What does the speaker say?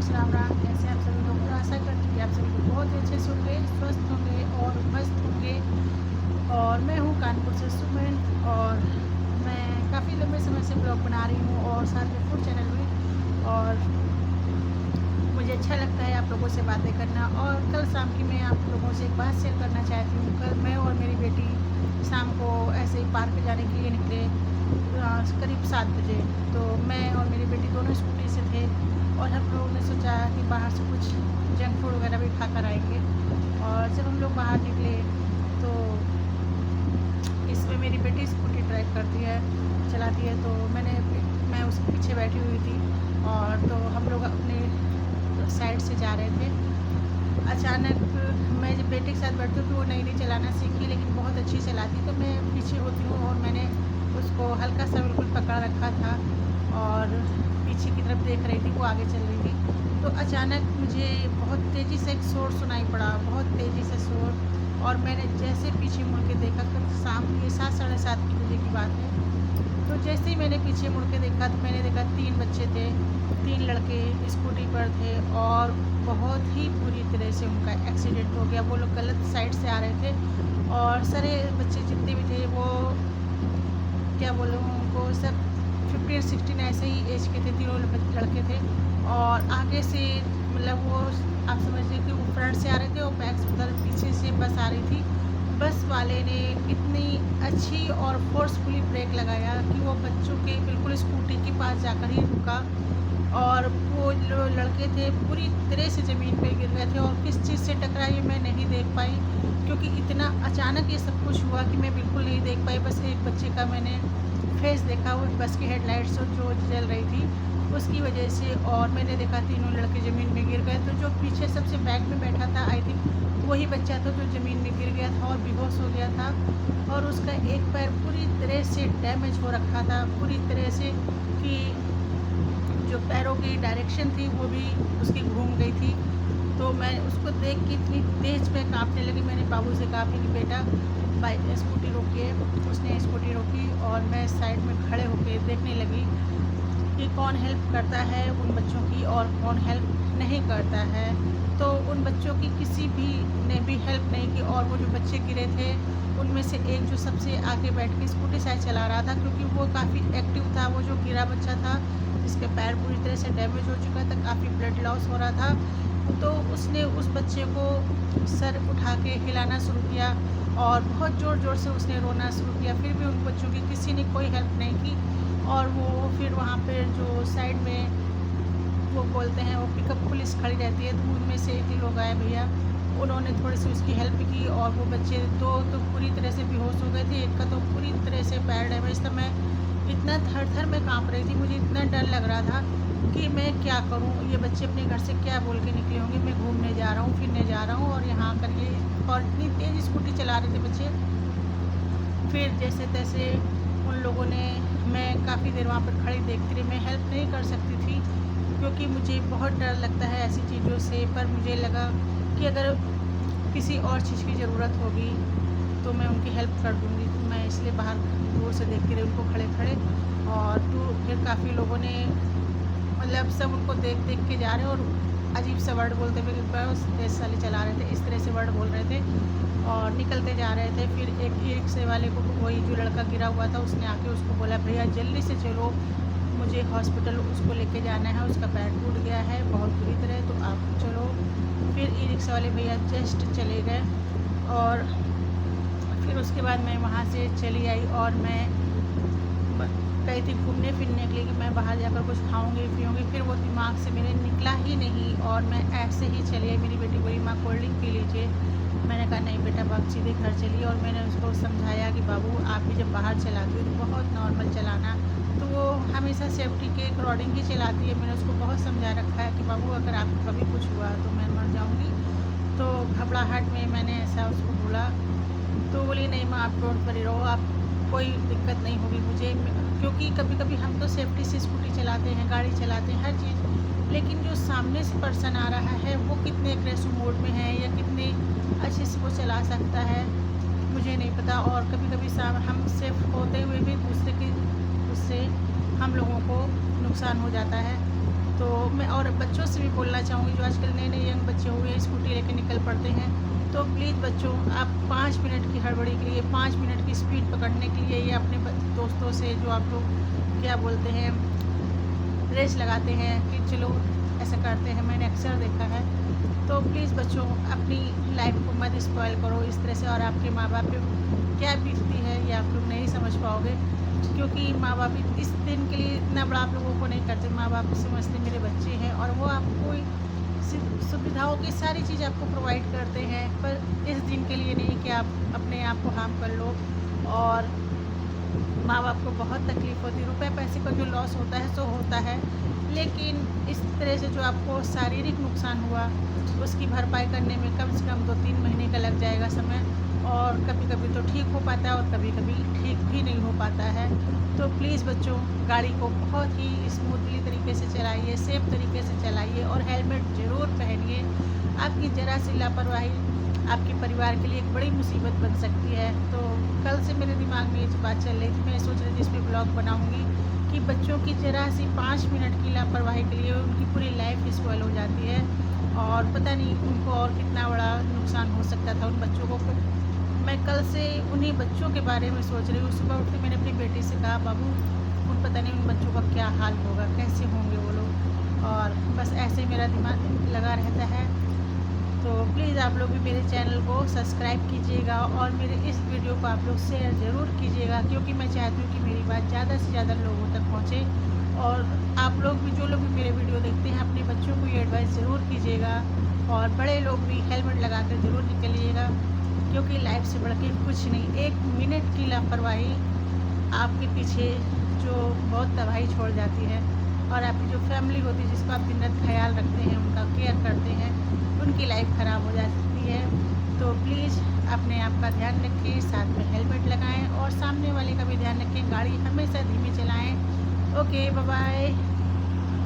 Friends, Ram Ram. कैसे आप सभी लोग? तो आशा करती हूँ कि आप सभी लोग बहुत ही अच्छे से होंगे, स्वस्थ होंगे और मस्त होंगे। और मैं हूँ कानपुर से सुमन, और मैं काफ़ी लंबे समय से ब्लॉग बना रही हूँ और साथ में फूड चैनल भी। और मुझे अच्छा लगता है आप लोगों से बातें करना। और कल शाम की मैं आप लोगों से एक बात शेयर करना चाहती हूँ। कल मैं और मेरी बेटी शाम को ऐसे ही पार्क जाने के लिए निकले, करीब 7 बजे। तो मैं और मेरी बेटी दोनों स्कूटी से थे और हम लोगों ने सोचा कि बाहर से कुछ जंक फूड वगैरह भी खा कर आएंगे। और जब हम लोग बाहर निकले तो इसमें मेरी बेटी स्कूटी ड्राइव करती है, चलाती है। तो मैं उसके पीछे बैठी हुई थी, और तो हम लोग अपने साइड से जा रहे थे। अचानक मैं जब बेटे के साथ बैठती हूँ तो वो नई नई चलाना सीखी, लेकिन बहुत अच्छी चलाती। तो मैं पीछे होती हूँ और मैंने उसको हल्का सा बिल्कुल पकड़ रखा था और पीछे की तरफ देख रही थी, वो आगे चल रही थी। तो अचानक मुझे बहुत तेज़ी से एक शोर सुनाई पड़ा, बहुत तेज़ी से शोर। और मैंने जैसे पीछे मुड़ के देखा, कब शाम के 7 साढ़े 7 की बजे की बात है। तो जैसे ही मैंने पीछे मुड़ के देखा तो मैंने देखा 3 बच्चे थे, 3 लड़के स्कूटी पर थे, और बहुत ही बुरी तरह से उनका एक्सीडेंट हो गया। वो लोग गलत साइड से आ रहे थे, और सारे बच्चे जितने भी थे वो, क्या बोलूँ उनको, सब 15-16 ऐसे ही एज के थे। तीनों लड़के थे, और आगे से मतलब वो, आप समझ लीजिए कि वो फ्रंट से आ रहे थे और बैक उधर पीछे से बस आ रही थी। बस वाले ने इतनी अच्छी और फोर्सफुली ब्रेक लगाया कि वो बच्चों के बिल्कुल स्कूटी के पास जाकर ही रुका, और वो जो लड़के थे पूरी तरह से ज़मीन पे गिर गए थे। और किस चीज़ से टकरा ये मैं नहीं देख पाई, क्योंकि इतना अचानक ये सब कुछ हुआ कि मैं बिल्कुल नहीं देख पाई। बस एक बच्चे का मैंने फेस देखा, वो बस की हेडलाइट्स जो जल रही थी उसकी वजह से। और मैंने देखा तीनों लड़के ज़मीन में गिर गए। तो जो पीछे सबसे बैक में बैठा था, आई थिंक वही बच्चा था जो ज़मीन में गिर गया था और बेहोश हो गया था। और उसका एक पैर पूरी तरह से डैमेज हो रखा था, पूरी तरह से कि जो पैरों की डायरेक्शन थी वो भी उसकी घूम गई थी। तो मैं उसको देख के इतनी तेज़ में काँपने लगी। मैंने बाबू से कहा कि बेटा बाइक स्कूटी रोकिए। उसने स्कूटी रोकी और मैं साइड में खड़े होकर देखने लगी कि कौन हेल्प करता है उन बच्चों की और कौन हेल्प नहीं करता है। तो उन बच्चों की किसी भी ने भी हेल्प नहीं की। और वो जो बच्चे गिरे थे उनमें से एक जो सबसे आगे बैठ के स्कूटी शायद चला रहा था, क्योंकि वो काफ़ी एक्टिव था। वो जो गिरा बच्चा था जिसके पैर पूरी तरह से डैमेज हो चुका था, काफ़ी ब्लड लॉस हो रहा था, तो उसने उस बच्चे को सर उठा के हिलाना शुरू किया और बहुत ज़ोर ज़ोर से उसने रोना शुरू किया। फिर भी उन बच्चों की किसी ने कोई हेल्प नहीं की। और वो फिर वहाँ पे जो साइड में वो बोलते हैं वो पिकअप पुलिस खड़ी रहती है, तो उनमें से एक लोग आए भैया, उन्होंने थोड़ी सी उसकी हेल्प की। और वो बच्चे दो तो पूरी तरह से बेहोश हो गए थे, एक का तो पूरी तरह से पैर डैमेज था। मैं इतना थर-थर में काँप रही थी, मुझे इतना डर लग रहा था कि मैं क्या करूँ? ये बच्चे अपने घर से क्या बोल के निकले होंगे, मैं घूमने जा रहा हूँ, फिरने जा रहा हूँ और यहाँ आकर ये, और इतनी तेज़ स्कूटी चला रहे थे बच्चे। फिर जैसे-तैसे उन लोगों ने, मैं काफ़ी देर वहाँ पर खड़ी देखती रही। मैं हेल्प नहीं कर सकती थी क्योंकि मुझे बहुत डर लगता है ऐसी चीज़ों से। पर मुझे लगा कि अगर किसी और चीज़ की ज़रूरत होगी तो मैं उनकी हेल्प कर दूँगी। तो मैं इसलिए बाहर दूर से देखती रही उनको खड़े-खड़े। और तो फिर काफ़ी लोगों ने, मतलब सब उनको देख-देख के जा रहे हैं और अजीब सा वर्ड बोलते हुए, बस तेज़ वाले चला रहे थे, इस तरह से वर्ड बोल रहे थे और निकलते जा रहे थे। फिर एक ई-रिक्शे वाले को, वही जो लड़का गिरा हुआ था, उसने आके उसको बोला, भैया जल्दी से चलो, मुझे हॉस्पिटल उसको लेके जाना है, उसका पैर टूट गया है बहुत बुरी तरह, तो आप चलो। फिर ई-रिक्शा वाले भैया जस्ट चले गए। और फिर उसके बाद मैं वहाँ से चली आई और मैं गई थी घूमने फिरने के लिए कि मैं बाहर जाकर कुछ खाऊंगी पीऊँगी। फिर वो दिमाग से मेरे निकला ही नहीं और मैं ऐसे ही चली आई। मेरी बेटी बोली, माँ कोल्ड ड्रिंक पी लीजिए। मैंने कहा नहीं बेटा, आप सीधे घर चलिए। और मैंने उसको समझाया कि बाबू, आप भी जब बाहर चलाती हो तो बहुत नॉर्मल चलाना। तो वो हमेशा सेफ्टी के अकॉर्डिंग ही चलाती है। मैंने उसको बहुत समझा रखा है कि बाबू, अगर आपको कभी कुछ हुआ तो मैं मर जाऊँगी। तो घबराहट में मैंने ऐसा उसको बोला। तो बोली, नहीं माँ, आप डोंट वरी रहो, आप, कोई दिक्कत नहीं होगी मुझे। क्योंकि कभी कभी हम तो सेफ्टी से स्कूटी चलाते हैं, गाड़ी चलाते हैं, हर चीज़, लेकिन जो सामने से पर्सन आ रहा है वो कितने एग्रेसिव मोड में है या कितने अच्छे से वो चला सकता है, मुझे नहीं पता। और कभी कभी हम सेफ होते हुए भी दूसरे की, उससे हम लोगों को नुकसान हो जाता है। तो मैं और बच्चों से भी बोलना चाहूँगी जो आजकल नए नए यंग बच्चे हुए स्कूटी लेके निकल पड़ते हैं, तो प्लीज़ बच्चों आप 5 मिनट की हड़बड़ी के लिए 5 मिनट की स्पीड पकड़ने के लिए या अपने दोस्तों से जो आप लोग क्या बोलते हैं रेस लगाते हैं कि चलो ऐसा करते हैं, मैंने अक्सर देखा है। तो प्लीज़ बच्चों अपनी लाइफ को मत स्पॉइल करो इस तरह से, और आपके माँ बाप पे क्या बीतती है ये आप लोग नहीं समझ पाओगे, क्योंकि माँ बाप इस दिन के लिए इतना बड़ा आप लोगों को नहीं करते। माँ बाप समझते मेरे बच्चे हैं और वो आपको सुविधाओं की सारी चीज़ आपको प्रोवाइड करते हैं, पर इस दिन के लिए नहीं कि आप अपने आप को हार्म कर लो। और माँ बाप को बहुत तकलीफ़ होती है, रुपए पैसे का जो लॉस होता है सो होता है, लेकिन इस तरह से जो आपको शारीरिक नुकसान हुआ उसकी भरपाई करने में कम से कम 2-3 महीने का लग जाएगा समय, और कभी कभी तो ठीक हो पाता है और कभी कभी ठीक भी नहीं हो पाता है। तो प्लीज़ बच्चों गाड़ी को बहुत ही स्मूथली तरीके से चलाइए, सेफ तरीके से चलाइए और हेलमेट ज़रूर पहनिए। आपकी ज़रा सी लापरवाही आपके परिवार के लिए एक बड़ी मुसीबत बन सकती है। तो कल से मेरे दिमाग में ये बात चल रही थी, मैं सोच रही थी इस पर ब्लॉग बनाऊँगी कि बच्चों की ज़रा सी 5 मिनट की लापरवाही के लिए उनकी पूरी लाइफ स्पॉइल हो जाती है, और पता नहीं उनको और कितना बड़ा नुकसान हो सकता था उन बच्चों को। मैं कल से उन्हीं बच्चों के बारे में सोच रही हूँ। सुबह उठ के मैंने अपनी बेटी से कहा, बाबू उन पता नहीं उन बच्चों का क्या हाल होगा, कैसे होंगे वो लोग, और बस ऐसे ही मेरा दिमाग लगा रहता है। तो प्लीज़ आप लोग भी मेरे चैनल को सब्सक्राइब कीजिएगा और मेरे इस वीडियो को आप लोग शेयर ज़रूर कीजिएगा, क्योंकि मैं चाहती हूँ कि मेरी बात ज़्यादा से ज़्यादा लोगों तक पहुँचे। और आप लोग भी जो लोग भी मेरे वीडियो देखते हैं अपने बच्चों को ये एडवाइस ज़रूर कीजिएगा, और बड़े लोग भी हेलमेट लगा कर ज़रूर निकलिएगा, क्योंकि लाइफ से बढ़ के कुछ नहीं। 1 मिनट की लापरवाही आपके पीछे जो बहुत तबाही छोड़ जाती है, और आपकी जो फैमिली होती है जिसको आप दिन रात ख्याल रखते हैं, उनका केयर करते हैं, उनकी लाइफ ख़राब हो जाती है। तो प्लीज़ अपने आप का ध्यान रखें, साथ में हेलमेट लगाएं और सामने वाले का भी ध्यान रखें, गाड़ी हमेशा धीमी चलाएं। Okay, bye bye.